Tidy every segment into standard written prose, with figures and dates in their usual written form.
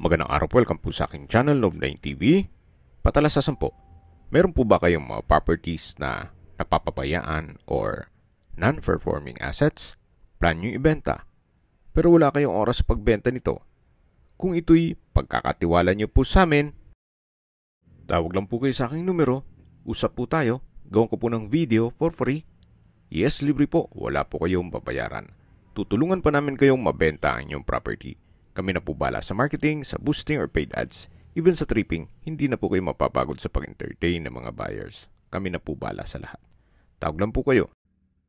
Magandang araw po, welcome po sa aking channel, Love9 TV. Patalasasan po, meron po ba kayong mga properties na napapabayaan or non-performing assets? Plan nyo ibenta, pero wala kayong oras sa pagbenta nito. Kung ito'y pagkakatiwala nyo po sa amin, tawag lang po kayo sa aking numero, usap po tayo, gawin ko po ng video for free. Yes, libre po, wala po kayong babayaran. Tutulungan pa namin kayong mabenta ang inyong property. Kami na po bala sa marketing, sa boosting or paid ads. Even sa tripping, hindi na po kayo mapapagod sa pag-entertain ng mga buyers. Kami na po bala sa lahat. Tawag lang po kayo.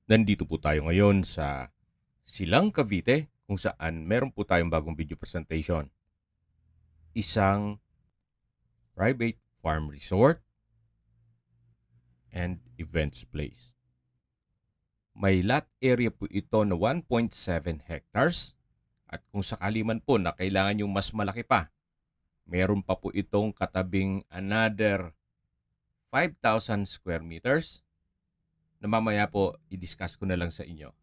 Nandito po tayo ngayon sa Silang Cavite kung saan meron po tayong bagong video presentation. Isang private farm resort and events place. May lot area po ito na 1.7 hectares. At kung sakali man po na kailangan yung mas malaki pa, meron pa po itong katabing another 5,000 square meters na mamaya po i-discuss ko na lang sa inyo.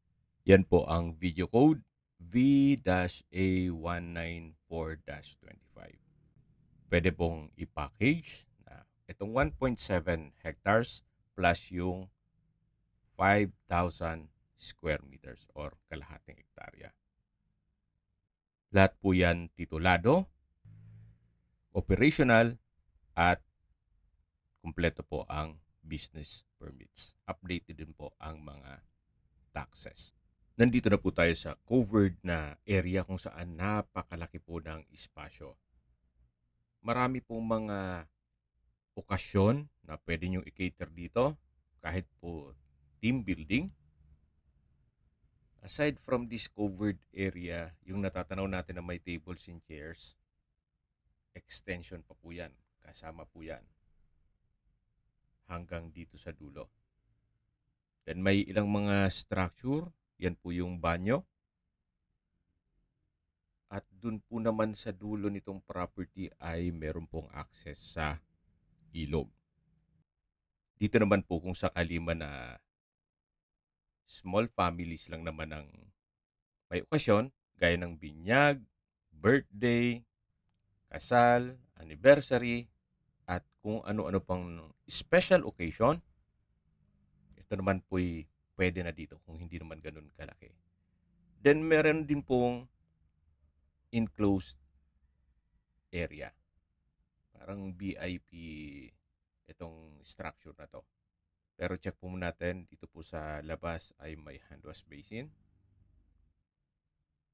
Yan po ang video code V-A194-25. Pwede pong i-package na itong 1.7 hectares plus yung 5,000 square meters or kalahating hektarya. Lahat po yan titulado, operational, at kumpleto po ang business permits. Updated din po ang mga taxes. Nandito na po tayo sa covered na area kung saan napakalaki po ng espasyo. Marami pong mga okasyon na pwede nyo i-cater dito, kahit po team building. Aside from this covered area, yung natatanaw natin na may tables and chairs, extension pa po yan. Kasama po yan. Hanggang dito sa dulo. Then may ilang mga structure. Yan po yung banyo. At dun po naman sa dulo nitong property ay meron pong access sa ilog. Dito naman po kung sakali man na small families lang naman ang may okasyon, gaya ng binyag, birthday, kasal, anniversary, at kung ano-ano pang special occasion, ito naman po'y pwede na dito kung hindi naman ganun kalaki. Then meron din pong enclosed area. Parang VIP itong structure na to. Pero check po natin, dito po sa labas ay may hand wash basin.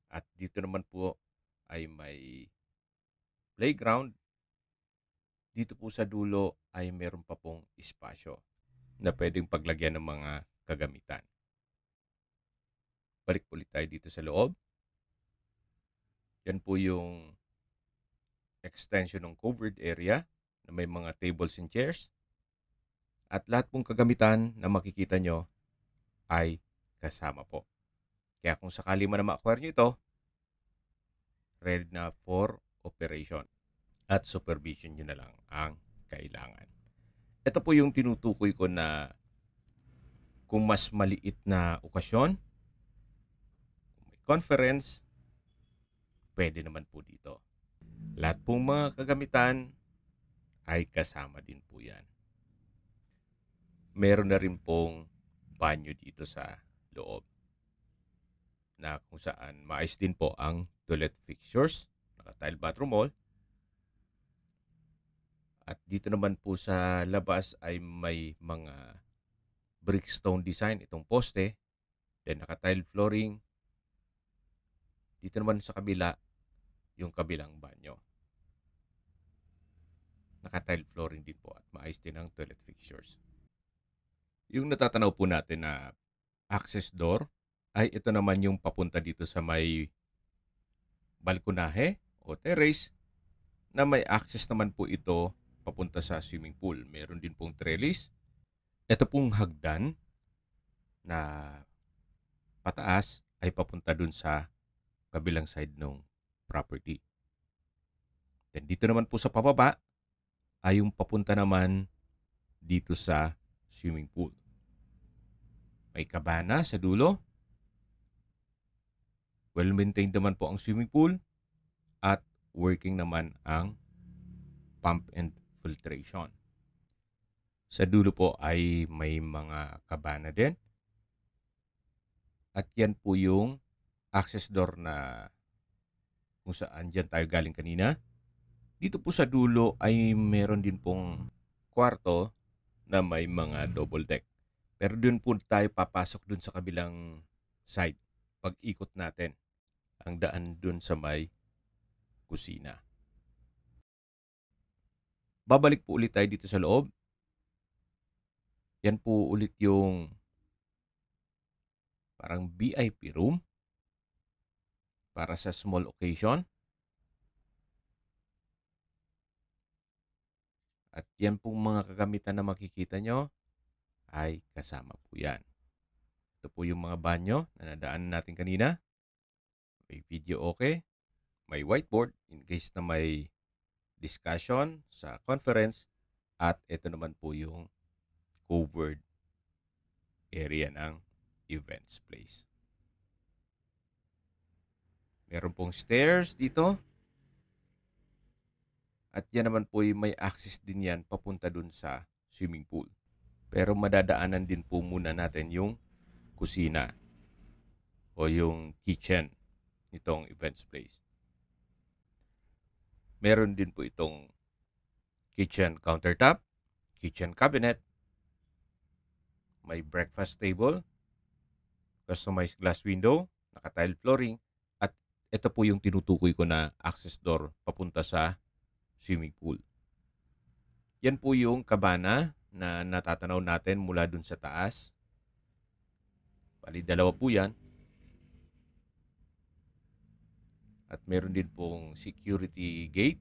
At dito naman po ay may playground. Dito po sa dulo ay meron pa pong espasyo na pwedeng paglagyan ng mga kagamitan. Balik ulit tayo dito sa loob. Yan po yung extension ng covered area na may mga tables and chairs. At lahat pong kagamitan na makikita nyo ay kasama po. Kaya kung sakali man na ma-acquire nyo ito, ready na for operation. At supervision nyo na lang ang kailangan. Ito po yung tinutukoy ko na kung mas maliit na okasyon, kung may conference, pwede naman po dito. Lahat pong mga kagamitan ay kasama din po yan. Meron na rin pong banyo dito sa loob na kung saan maayos din po ang toilet fixtures, naka-tile bathroom wall. At dito naman po sa labas ay may mga brickstone design itong poste, then naka-tile flooring. Dito naman sa kabila yung kabilang banyo. Naka-tile flooring din po at maayos din ang toilet fixtures. Yung natatanaw po natin na access door ay ito naman yung papunta dito sa may balkonahe o terrace na may access naman po ito papunta sa swimming pool. Meron din pong trellis. Ito pong hagdan na pataas ay papunta dun sa kabilang side ng property. Then dito naman po sa pababa ay yung papunta naman dito sa swimming pool. May kabana sa dulo. Well-maintained naman po ang swimming pool. At working naman ang pump and filtration. Sa dulo po ay may mga kabana din. At yan po yung access door na kung saan dyan tayo galing kanina. Dito po sa dulo ay meron din pong kwarto na may mga double deck. Pero dun po tayo papasok dun sa kabilang side. Pag ikot natin, ang daan dun sa may kusina. Babalik po ulit tayo dito sa loob. Yan po ulit yung parang VIP room para sa small occasion. At yan pong mga kagamitan na makikita nyo ay kasama po yan. Ito po yung mga banyo na nadaanan natin kanina. May video okay. May whiteboard in case na may discussion sa conference. At ito naman po yung covered area ng events place. Meron pong stairs dito. At yan naman po yung may access din yan papunta dun sa swimming pool. Pero madadaanan din po muna natin yung kusina o yung kitchen nitong events place. Meron din po itong kitchen countertop, kitchen cabinet, may breakfast table, customized glass window, naka-tile flooring, at ito po yung tinutukoy ko na access door papunta sa swimming pool. Yan po yung kabana na natatanaw natin mula dun sa taas. Bali, dalawa po yan. At meron din pong security gate.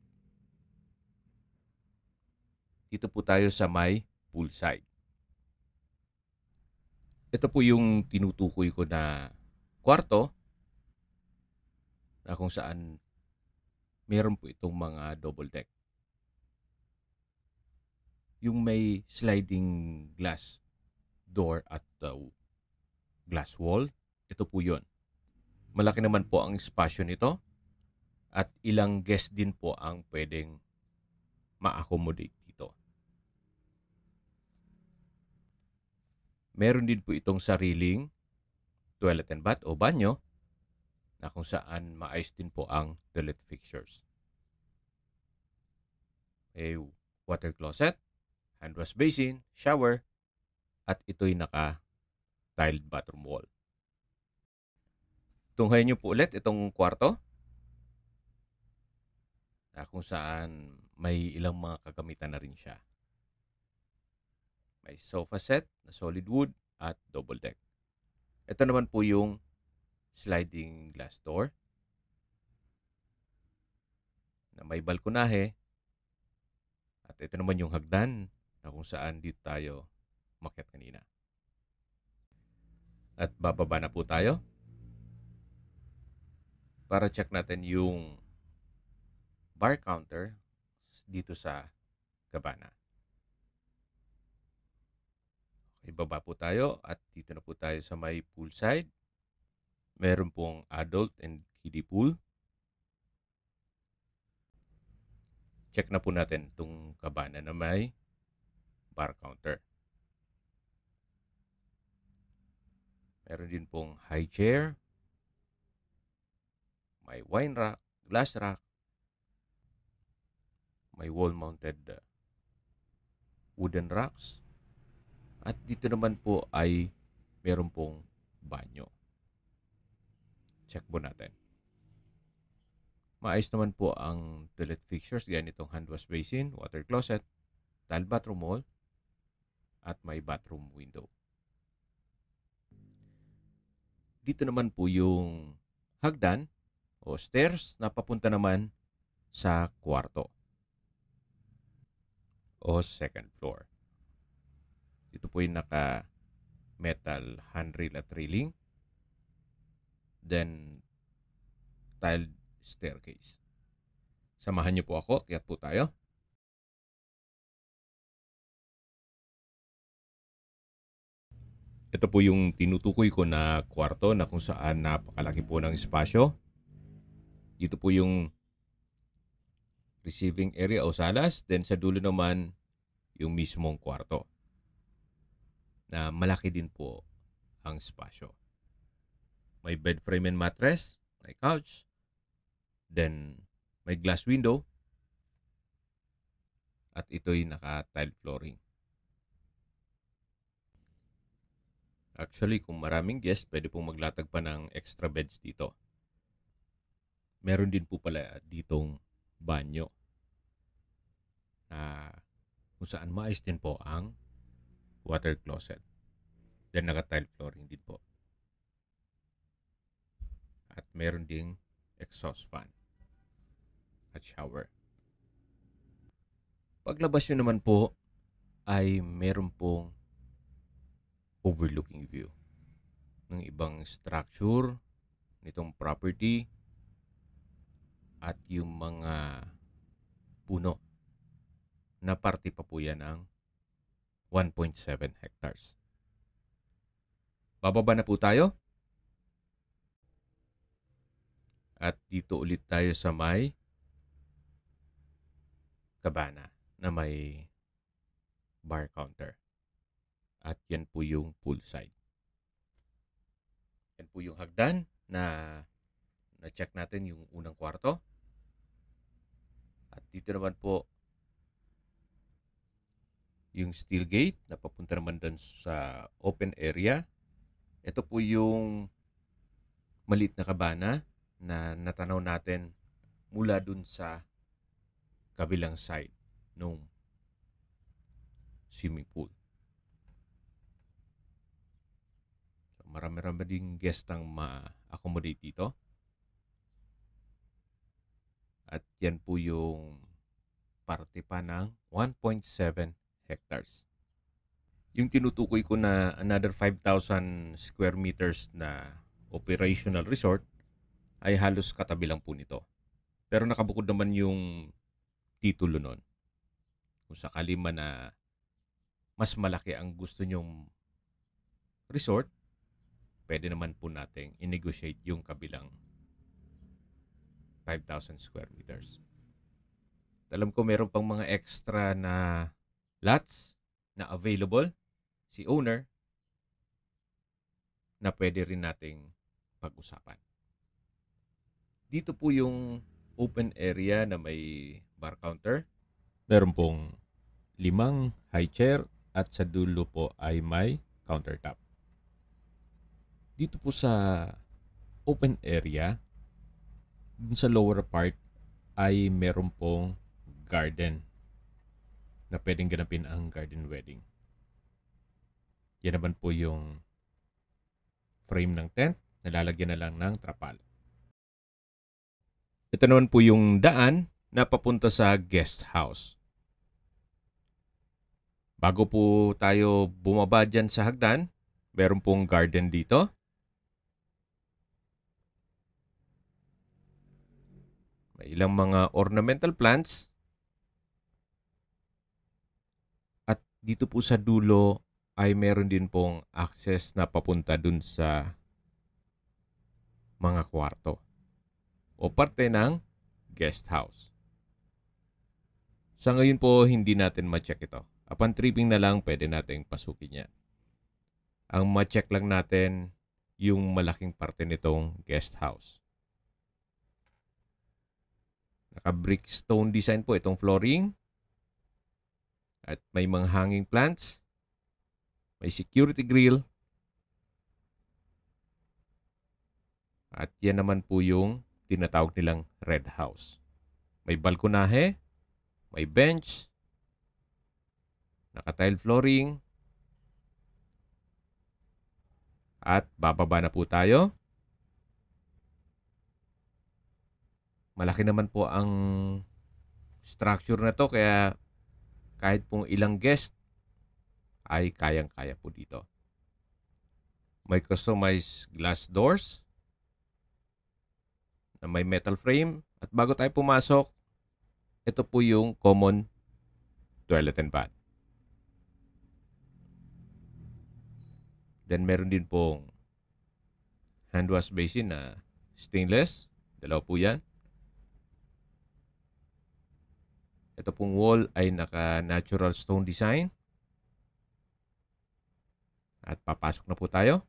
Dito po tayo sa may poolside. Ito po yung tinutukoy ko na kwarto na kung saan meron po itong mga double deck. Yung may sliding glass door at glass wall, ito po yun. Malaki naman po ang espasyo nito at ilang guest din po ang pwedeng ma-accommodate dito. Meron din po itong sariling toilet and bath o banyo na kung saan maayos din po ang toilet fixtures. May water closet, hand wash basin, shower, at ito'y naka-tiled bathroom wall. Tunghayin niyo po ulit itong kwarto na kung saan may ilang mga kagamitan na rin siya. May sofa set na solid wood at double deck. Ito naman po yung sliding glass door na may balkonahe. At ito naman yung hagdan na kung saan dito tayo umakyat kanina. At bababa na po tayo para check natin yung bar counter dito sa kabana. Okay, baba po tayo at dito na po tayo sa may poolside. Meron pong adult and kiddie pool. Check na po natin itong kabana na may bar counter. Meron din pong high chair. May wine rack, glass rack. May wall-mounted wooden racks. At dito naman po ay meron pong banyo. Check po natin. Maayos naman po ang toilet fixtures. Yan itong hand wash basin, water closet, tile bathroom wall, at may bathroom window. Dito naman po yung hagdan o stairs na papunta naman sa kwarto o second floor. Ito po yung naka-metal handrail at railing. Then, tiled staircase. Samahan niyo po ako, akyat po tayo. Ito po yung tinutukoy ko na kwarto na kung saan napakalaki po ng espasyo. Dito po yung receiving area o salas. Then sa dulo naman, yung mismong kwarto. Na malaki din po ang spasyo. May bed frame and mattress, may couch, then may glass window, at ito'y naka-tile flooring. Actually, kung maraming guest, pwede pong maglatag pa ng extra beds dito. Meron din po pala ditong banyo na kung saan maayos din po ang water closet. Then naka-tile flooring din po. At meron ding exhaust fan at shower. Paglabas nyo naman po ay meron pong overlooking view ng ibang structure nitong property at yung mga puno na parte pa po yan ng 1.7 hectares. Bababa na po tayo. At dito ulit tayo sa may kabana na may bar counter. At yan po yung poolside. Yan po yung hagdan na na-check natin yung unang kwarto. At dito naman po yung steel gate na papunta naman dun sa open area. Ito po yung maliit na kabana na natanaw natin mula dun sa kabilang side ng swimming pool. So, marami-rami ding guest ang ma-accommodate dito. At yan po yung parte pa ng 1.7 hectares. Yung tinutukoy ko na another 5,000 square meters na operational resort ay halos katabi lang po nito. Pero nakabukod naman yung titulo nun. Kung sakali man na mas malaki ang gusto nyong resort, pwede naman po nating i-negotiate yung kabilang 5,000 square meters. Alam ko meron pang mga extra na lots na available si owner na pwede rin nating pag-usapan. Dito po yung open area na may bar counter. Meron pong 5 high chair at sa dulo po ay may countertop. Dito po sa open area, dun sa lower part ay meron pong garden na pwedeng ganapin ang garden wedding. Yan naman po yung frame ng tent, nalalagyan na lang ng trapal. Ito naman po yung daan na papunta sa guest house. Bago po tayo bumaba dyan sa hagdan, meron pong garden dito. May ilang mga ornamental plants. At dito po sa dulo ay meron din pong access na papunta dun sa mga kwarto o parte ng guest house. Sa ngayon po, hindi natin ma-check ito. Upon tripping na lang, pwede natin pasukin yan. Ang ma-check lang natin yung malaking parte nitong guest house. Naka-brick stone design po itong flooring. At may mga hanging plants. May security grill. At yan naman po yung tinatawag nilang red house. May balkonahe, may bench, naka-tile flooring, at bababa na po tayo. Malaki naman po ang structure na to kaya kahit pong ilang guest ay kayang-kaya po dito. May customized glass doors na may metal frame. At bago tayo pumasok, ito po yung common toilet and bath. Then meron din pong hand wash basin na stainless. Dalawa po yan. Ito pong wall ay naka-natural stone design. At papasok na po tayo.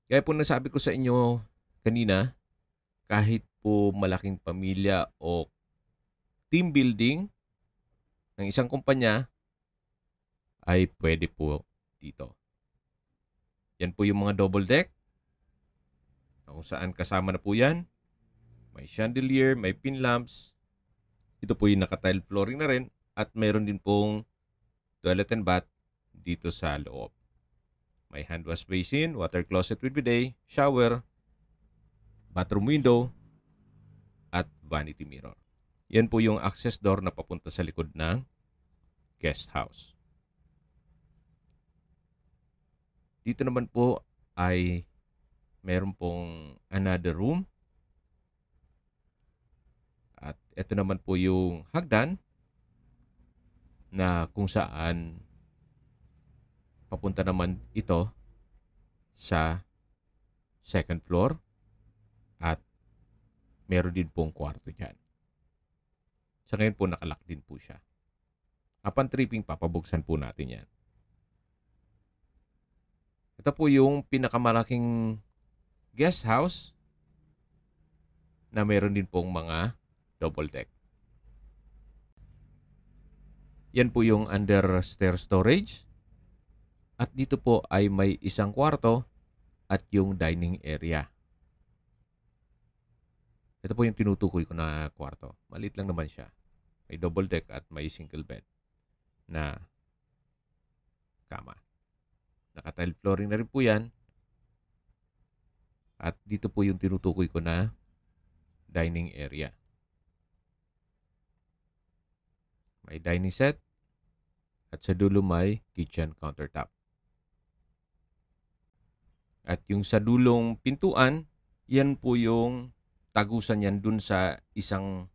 Gaya po nasabi ko sa inyo kanina, kahit po malaking pamilya o team building ng isang kumpanya, ay pwede po dito. Yan po yung mga double deck, kung saan kasama na po yan. May chandelier, may pin lamps. Ito po yung naka-tile flooring na rin. At meron din pong toilet and bath dito sa loob. May hand wash basin, water closet with bidet, shower, bathroom window, at vanity mirror. Yan po yung access door na papunta sa likod ng guest house. Dito naman po ay meron pong another room. At ito naman po yung hagdan na kung saan papunta naman ito sa second floor at meron din pong kwarto dyan. Sa ngayon po nakalock din po siya. Upon tripping, papabuksan po natin yan. Ito po yung pinakamalaking guest house na meron din pong mga double deck. Yan po yung under stair storage. At dito po ay may isang kwarto at yung dining area. Ito po yung tinutukoy ko na kwarto. Maliit lang naman siya. May double deck at may single bed na kama. Naka-tile flooring na rin po yan. At dito po yung tinutukoy ko na dining area. May dining set. At sa dulo may kitchen countertop. At yung sa dulong pintuan, yan po yung tagusan yan dun sa isang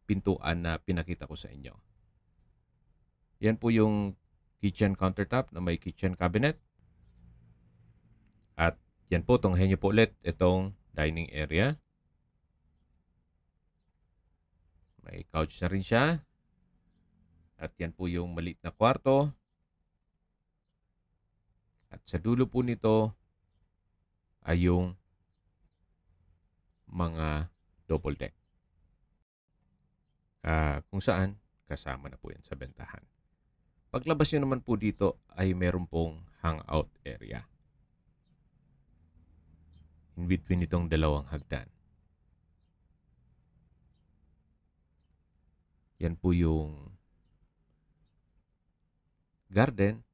pintuan na pinakita ko sa inyo. Yan po yung kitchen countertop na may kitchen cabinet. At yan po, tunghayin nyo po ulit itong dining area. May couch na rin siya. At yan po yung maliit na kwarto. At sa dulo po nito ay yung mga double deck. Kung saan, kasama na po yan sa bentahan. Paglabas nyo naman po dito ay meron pong hangout area. In between itong dalawang hagdan. Yan po yung garden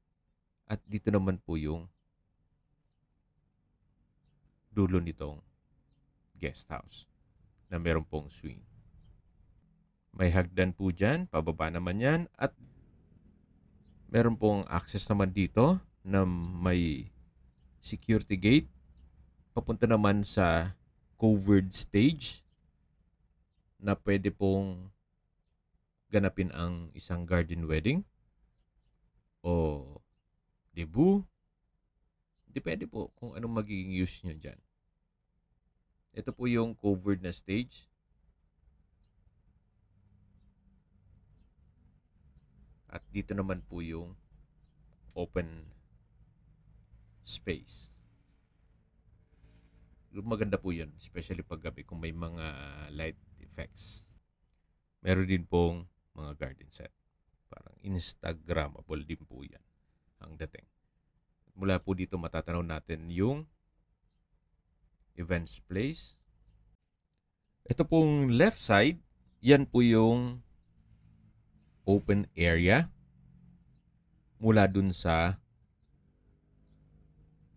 at dito naman po yung dulo nitong guest house na meron pong swing. May hagdan po dyan, pababa naman yan at meron pong access naman dito na may security gate papunta naman sa covered stage na pwede pong ganapin ang isang garden wedding o debut. Depende po kung anong magiging use nyo dyan. Ito po yung covered na stage. At dito naman po yung open space. Maganda po yun, especially pag gabi kung may mga light effects. Meron din pong mga garden set. Parang Instagrammable din po yan ang dating. Mula po dito matatanaw natin yung events place. Ito pong left side, yan po yung open area mula dun sa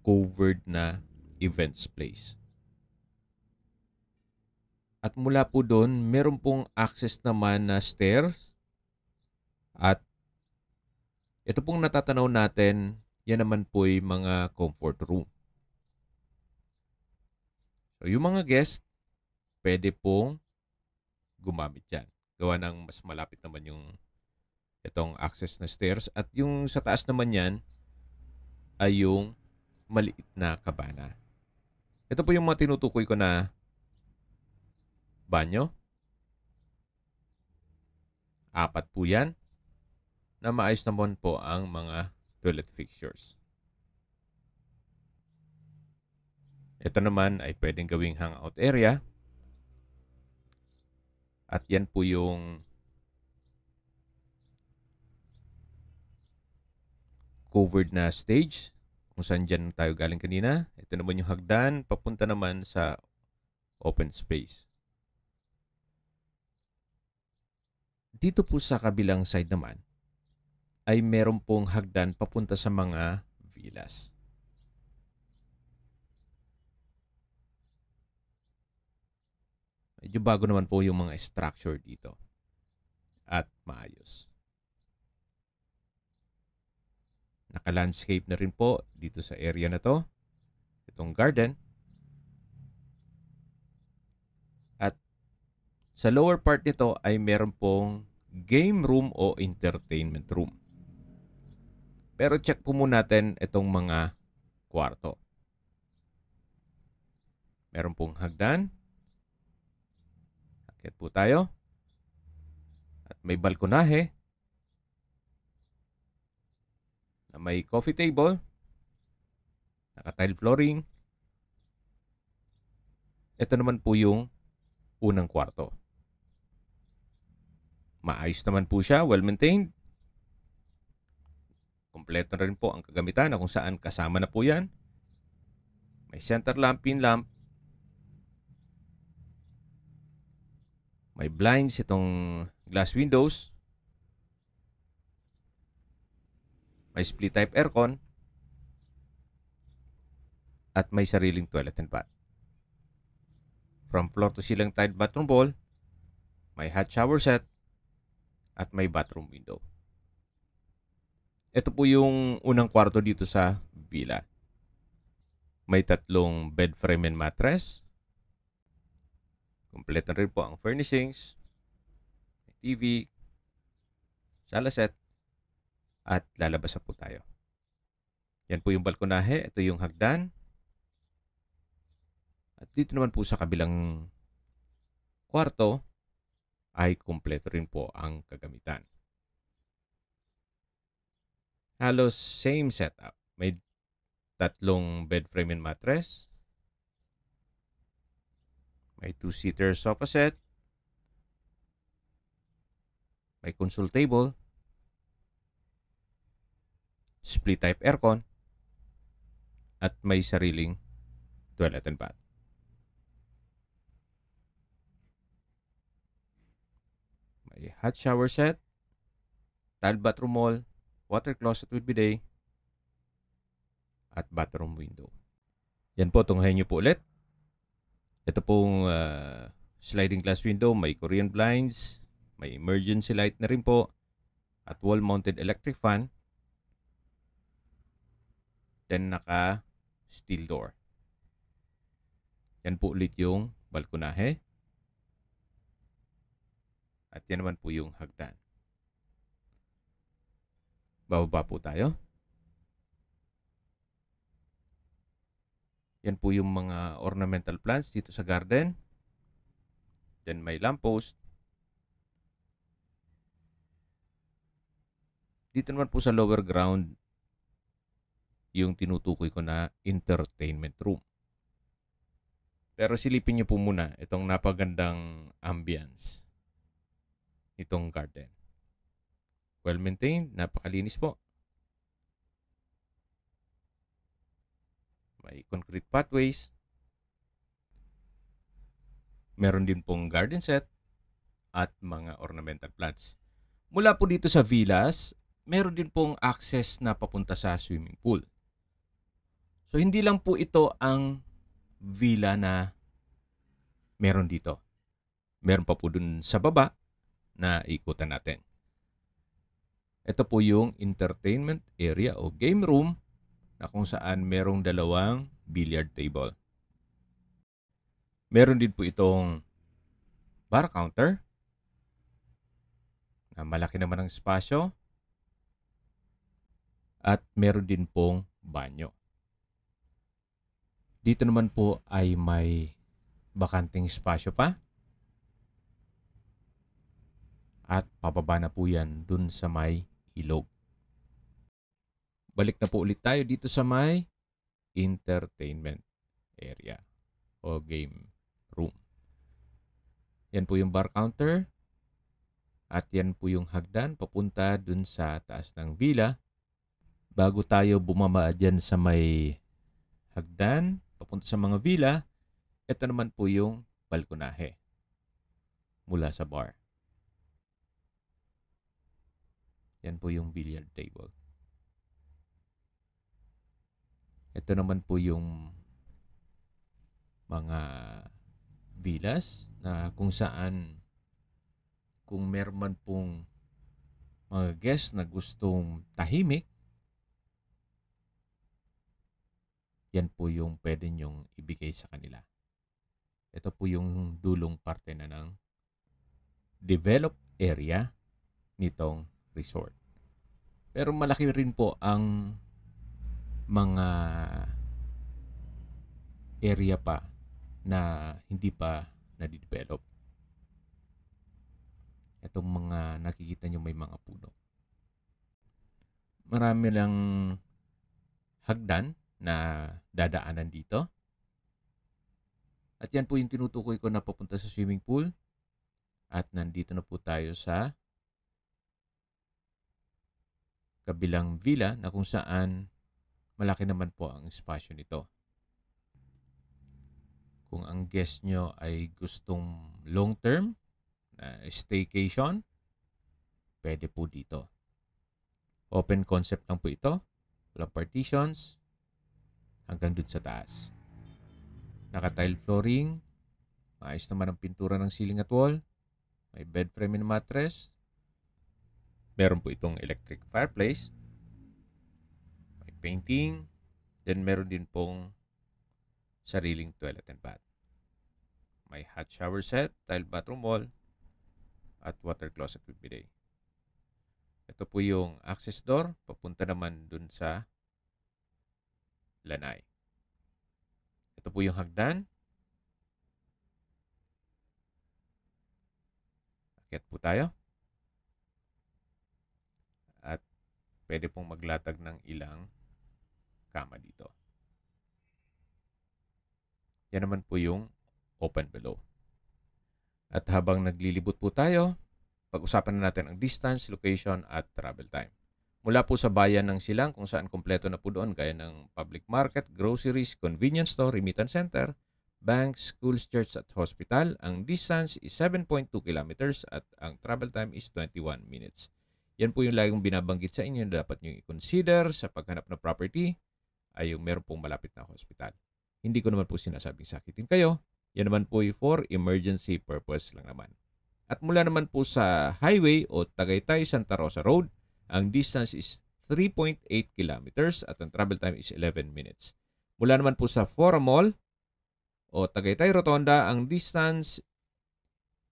covered na events place. At mula po doon, meron pong access naman na stairs. At ito pong natatanaw natin, yan naman po yung mga comfort room. So yung mga guest, pwede pong gumamit yan. Gawa ng mas malapit naman yung itong access na stairs. At yung sa taas naman yan, ay yung maliit na kabana. Ito po yung mga tinutukoy ko na banyo. Apat po yan na maayos naman po ang mga toilet fixtures. Ito naman ay pwedeng gawing hangout area. At yan po yung covered na stage kung saan dyan tayo galing kanina. Ito naman yung hagdan papunta naman sa open space. Dito po sa kabilang side naman ay meron pong hagdan papunta sa mga villas. Medyo bago naman po yung mga structure dito at maayos. Naka-landscape na rin po dito sa area na to. Itong garden. At sa lower part nito ay meron pong game room o entertainment room. Pero check po muna natin itong mga kwarto. Meron pong hagdan. Akyat po tayo. At may balkonahe. Na may coffee table, naka-tile flooring. Ito naman po yung unang kwarto. Maayos naman po siya, well-maintained. Kompleto na rin po ang kagamitan na kung saan kasama na po yan. May center lamp, pin lamp. May blinds, itong glass windows. May split type aircon. At may sariling toilet and bath. From floor to ceiling tiled bathroom bowl. May hot shower set. At may bathroom window. Ito po yung unang kwarto dito sa villa. May 3 bed frame and mattress. Kompleto rin po ang furnishings. May TV. Sala set. At lalabas na po tayo. Yan po yung balkonahe. Ito yung hagdan. At dito naman po sa kabilang kwarto ay kumpleto rin po ang kagamitan. Halos same setup. May 3 bed frame and mattress. May 2-seater sofa set. May console table. Split type aircon. At may sariling toilet and bath. May hot shower set. Tile bathroom wall. Water closet with bidet. At bathroom window. Yan po, tunghayin nyo po ulit. Ito pong sliding glass window. May Korean blinds. May emergency light na rin po. At wall-mounted electric fan. Then naka-steel door. Yan po ulit yung balkonahe. At yan naman po yung hagdan. Bababa po tayo. Yan po yung mga ornamental plants dito sa garden. Then may lamppost. Dito naman po sa lower ground, yung tinutukoy ko na entertainment room. Pero silipin niyo po muna itong napagandang ambience itong garden. Well-maintained, napakalinis po. May concrete pathways. Meron din pong garden set at mga ornamental plants. Mula po dito sa villas, meron din pong access na papunta sa swimming pool. So hindi lang po ito ang villa na meron dito. Meron pa po dun sa baba na ikutan natin. Ito po yung entertainment area o game room na kung saan merong 2 billiard table. Meron din po itong bar counter na malaki naman ang espasyo at meron din pong banyo. Dito naman po ay may bakanting espasyo pa at pababa na po yan dun sa may ilog. Balik na po ulit tayo dito sa may entertainment area o game room. Yan po yung bar counter at yan po yung hagdan papunta dun sa taas ng villa. Bago tayo bumaba dyan sa may hagdan papunta sa mga villa, ito naman po yung balkonahe mula sa bar. Yan po yung billiard table. Ito naman po yung mga villas na kung saan kung meron man pong mga guests na gustong tahimik, yan po yung pwede nyong ibigay sa kanila. Ito po yung dulong parte na ng developed area nitong resort. Pero malaki rin po ang mga area pa na hindi pa na-develop. Itong mga nakikita nyo may mga puno. Marami lang hagdan na dadaanan dito. At yan po yung tinutukoy ko na papunta sa swimming pool. At nandito na po tayo sa kabilang villa na kung saan malaki naman po ang espasyo nito. Kung ang guest nyo ay gustong long-term na staycation, pwede po dito. Open concept lang po ito. Walang partitions hanggang dun sa taas. Naka-tile flooring. Maayos naman ang pintura ng ceiling at wall. May bed frame and mattress. Meron po itong electric fireplace. Painting, then meron din pong sariling toilet and bath. May hot shower set, tile bathroom wall, at water closet with bidet. Ito po yung access door, papunta naman dun sa lanay. Ito po yung hagdan. Akyat po tayo. At pwede pong maglatag ng ilang kama dito. Yan naman po yung open below. At habang naglilibot po tayo, pag-usapan na natin ang distance, location, at travel time. Mula po sa bayan ng Silang kung saan kompleto na po doon gaya ng public market, groceries, convenience store, remittance center, banks, schools, church, at hospital, ang distance is 7.2 kilometers at ang travel time is 21 minutes. Yan po yung laging binabanggit sa inyo na dapat nyo i-consider sa paghanap ng property ay yung meron pong malapit na hospital. Hindi ko naman po sinasabing sakitin kayo. Yan naman po for emergency purpose lang naman. At mula naman po sa highway o Tagaytay-Santa Rosa Road, ang distance is 3.8 kilometers at ang travel time is 11 minutes. Mula naman po sa Fora Mall o Tagaytay Rotonda, ang distance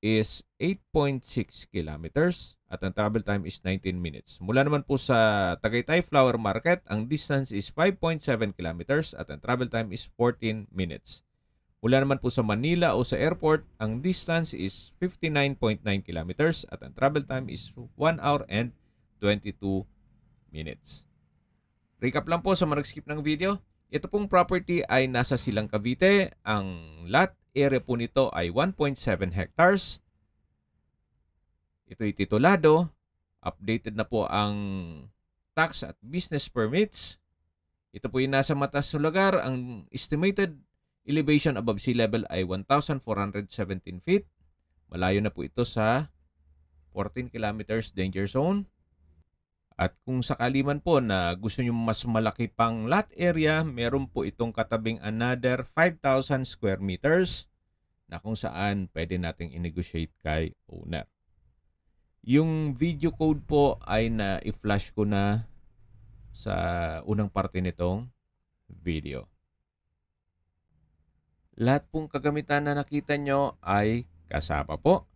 is 8.6 kilometers at ang travel time is 19 minutes. Mula naman po sa Tagaytay Flower Market, ang distance is 5.7 kilometers at ang travel time is 14 minutes. Mula naman po sa Manila o sa airport, ang distance is 59.9 kilometers at ang travel time is 1 hour and 22 minutes. Recap lang po sa mga nag-skip ng video. Ito pong property ay nasa Silang, Cavite. Ang lot area po nito ay 1.7 hectares. Ito'y titulado. Updated na po ang tax at business permits. Ito po yung nasa mataas na lugar. Ang estimated elevation above sea level ay 1,417 feet. Malayo na po ito sa 14 kilometers danger zone. At kung sakali man po na gusto nyo mas malaki pang lot area, meron po itong katabing another 5,000 square meters na kung saan pwede nating i-negotiate kay owner. Yung video code po ay na-i-flash ko na sa unang parte nitong video. Lahat pong kagamitan na nakita nyo ay kasama po.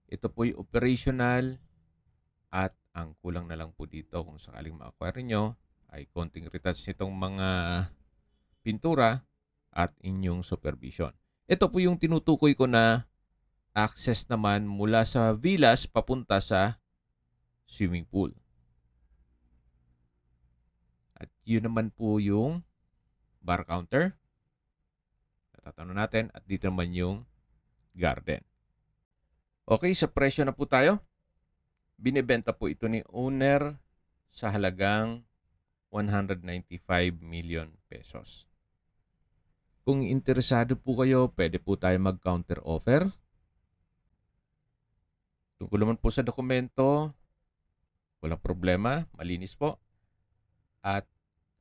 Ito po'y operational. At ang kulang na lang po dito kung sakaling ma-acquire nyo ay konting retouch nitong mga pintura at inyong supervision. Ito po yung tinutukoy ko na access naman mula sa villas papunta sa swimming pool. At yun naman po yung bar counter. Tatanong natin. At dito naman yung garden. Okay, sa presyo na po tayo. Binibenta po ito ni owner sa halagang 195 million pesos. Kung interesado po kayo, pwede po tayo mag-counter offer. Tungkol naman po sa dokumento, walang problema, malinis po. At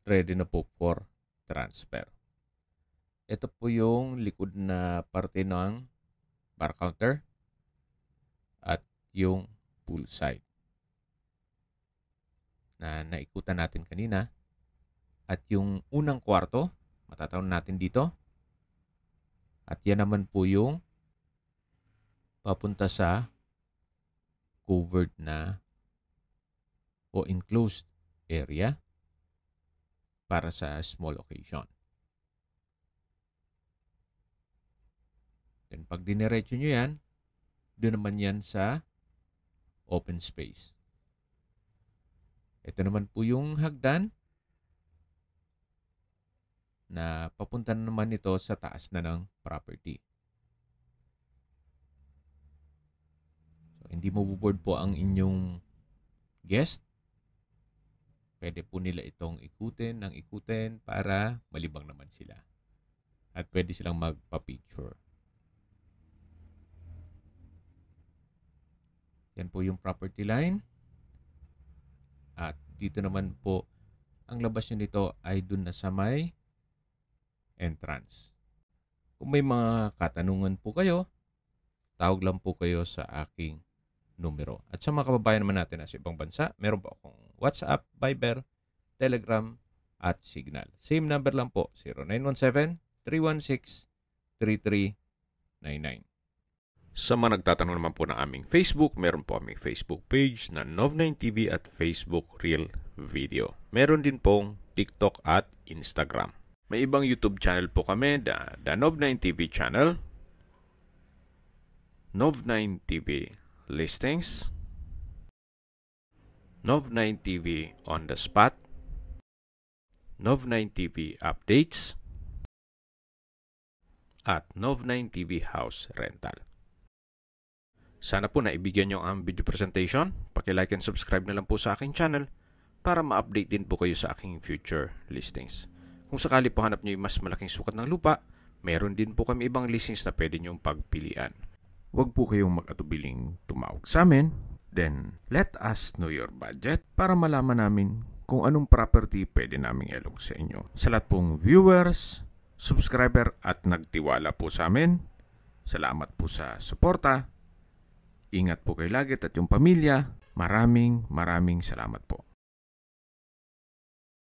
ready na po for transfer. Ito po yung likod na parte ng bar counter at yung poolside na naikutan natin kanina. At yung unang kwarto, matatawag natin dito. At yan naman po yung papunta sa covered na o enclosed area para sa small occasion. Then pag diniretso nyo yan, doon naman yan sa open space. Ito naman po yung hagdan na papunta naman ito sa taas na ng property. So, hindi mabuboard po ang inyong guest. Pwede po nila itong ikutin ng ikutin para malibang naman sila. At pwede silang magpa-picture. Yan po yung property line. At dito naman po, ang labas nyo nito ay dun na sa may entrance. Kung may mga katanungan po kayo, tawag lang po kayo sa aking numero. At sa mga kababayan naman natin na sa ibang bansa, meron po akong WhatsApp, Viber, Telegram, at Signal. Same number lang po, 0917-316-3399. Sa mga nagtatanong naman po ng aming Facebook, meron po aming Facebook page na Nov9TV at Facebook Real Video. Meron din pong TikTok at Instagram. May ibang YouTube channel po kami, the Nov9TV channel, Nov9TV Listings, Nov9TV On The Spot, Nov9TV Updates, at Nov9TV House Rental. Sana po naibigyan nyo ang video presentation. Paki-like and subscribe na lang po sa aking channel para ma-update din po kayo sa aking future listings. Kung sakali po hanap nyo yung mas malaking sukat ng lupa, meron din po kami ibang listings na pwede nyong pagpilian. Huwag po kayong mag-atubiling tumawag sa amin. Then, let us know your budget para malaman namin kung anong property pwede naming ilog sa inyo. Sa lahat pong viewers, subscriber at nagtiwala po sa amin, salamat po sa suporta. Ingat po kayo lagi at yung pamilya. Maraming salamat po.